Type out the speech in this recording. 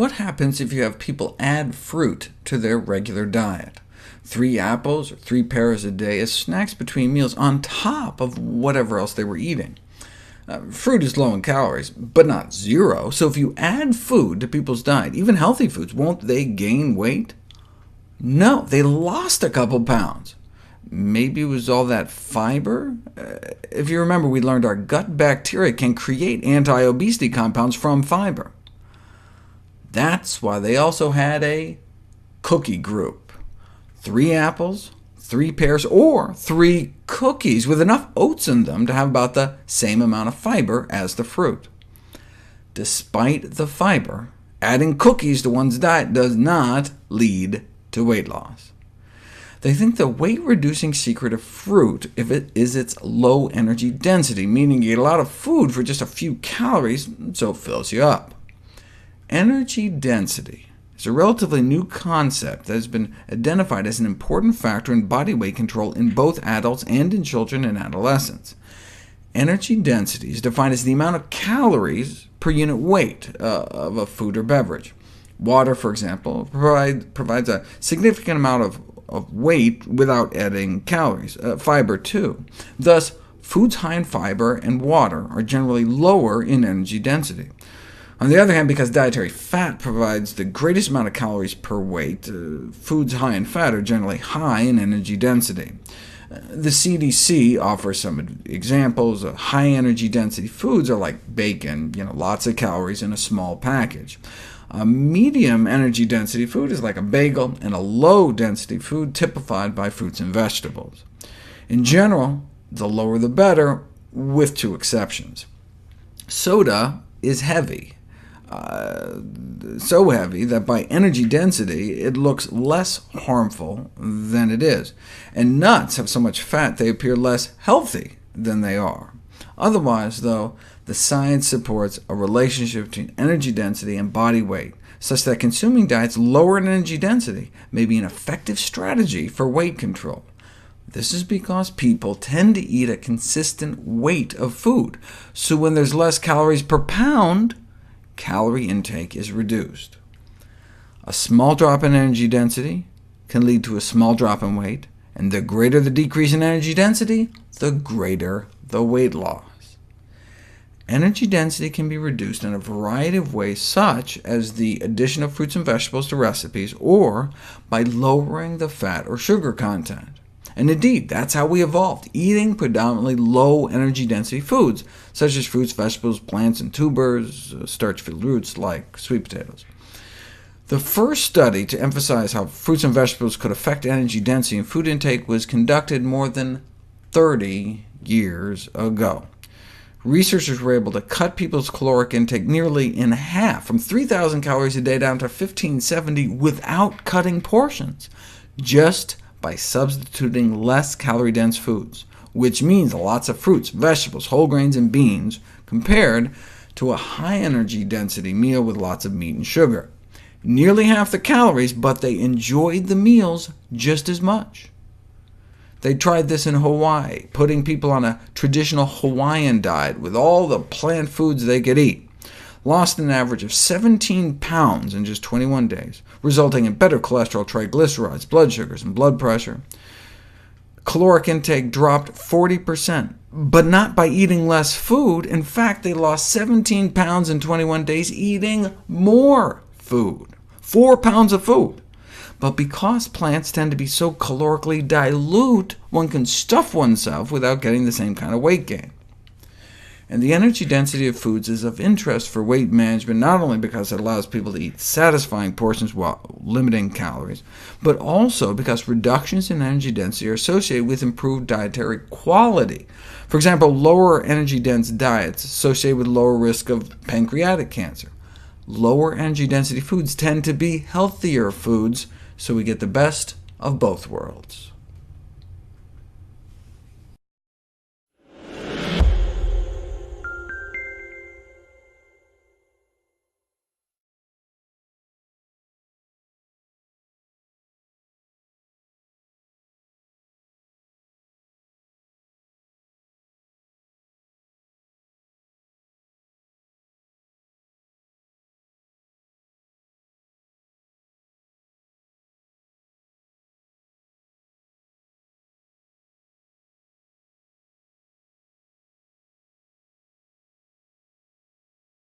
What happens if you have people add fruit to their regular diet? 3 apples or 3 pears a day as snacks between meals on top of whatever else they were eating. Fruit is low in calories, but not zero, so if you add food to people's diet, even healthy foods, won't they gain weight? No, they lost a couple pounds. Maybe it was all that fiber? If you remember, we learned our gut bacteria can create anti-obesity compounds from fiber. That's why they also had a cookie group. 3 apples, 3 pears, or 3 cookies with enough oats in them to have about the same amount of fiber as the fruit. Despite the fiber, adding cookies to one's diet does not lead to weight loss. They think the weight-reducing secret of fruit is its low energy density, meaning you get a lot of food for just a few calories, so it fills you up. Energy density is a relatively new concept that has been identified as an important factor in body weight control in both adults and in children and adolescents. Energy density is defined as the amount of calories per unit weight of a food or beverage. Water, for example, provides a significant amount of weight without adding calories. Fiber, too. Thus, foods high in fiber and water are generally lower in energy density. On the other hand, because dietary fat provides the greatest amount of calories per weight, foods high in fat are generally high in energy density. The CDC offers some examples. High energy density foods are like bacon, lots of calories in a small package. A medium energy density food is like a bagel, and a low density food typified by fruits and vegetables. In general, the lower the better, with 2 exceptions. Soda is heavy. So heavy that by energy density it looks less harmful than it is, and nuts have so much fat they appear less healthy than they are. Otherwise, though, the science supports a relationship between energy density and body weight, such that consuming diets lower in energy density may be an effective strategy for weight control. This is because people tend to eat a consistent weight of food, so when there's less calories per pound, calorie intake is reduced. A small drop in energy density can lead to a small drop in weight, and the greater the decrease in energy density, the greater the weight loss. Energy density can be reduced in a variety of ways, such as the addition of fruits and vegetables to recipes, or by lowering the fat or sugar content. And indeed, that's how we evolved, eating predominantly low-energy density foods, such as fruits, vegetables, plants, and tubers, starch-filled roots like sweet potatoes. The first study to emphasize how fruits and vegetables could affect energy density and food intake was conducted more than 30 years ago. Researchers were able to cut people's caloric intake nearly in half, from 3,000 calories a day down to 1,570, without cutting portions, just by substituting less calorie-dense foods, which means lots of fruits, vegetables, whole grains, and beans, compared to a high-energy density meal with lots of meat and sugar. Nearly half the calories, but they enjoyed the meals just as much. They tried this in Hawaii, putting people on a traditional Hawaiian diet with all the plant foods they could eat. Lost an average of 17 pounds in just 21 days, resulting in better cholesterol, triglycerides, blood sugars, and blood pressure. Caloric intake dropped 40%, but not by eating less food. In fact, they lost 17 pounds in 21 days eating more food, 4 pounds of food. But because plants tend to be so calorically dilute, one can stuff oneself without getting the same kind of weight gain. And the energy density of foods is of interest for weight management, not only because it allows people to eat satisfying portions while limiting calories, but also because reductions in energy density are associated with improved dietary quality. For example, lower energy-dense diets associated with lower risk of pancreatic cancer. Lower energy density foods tend to be healthier foods, so we get the best of both worlds.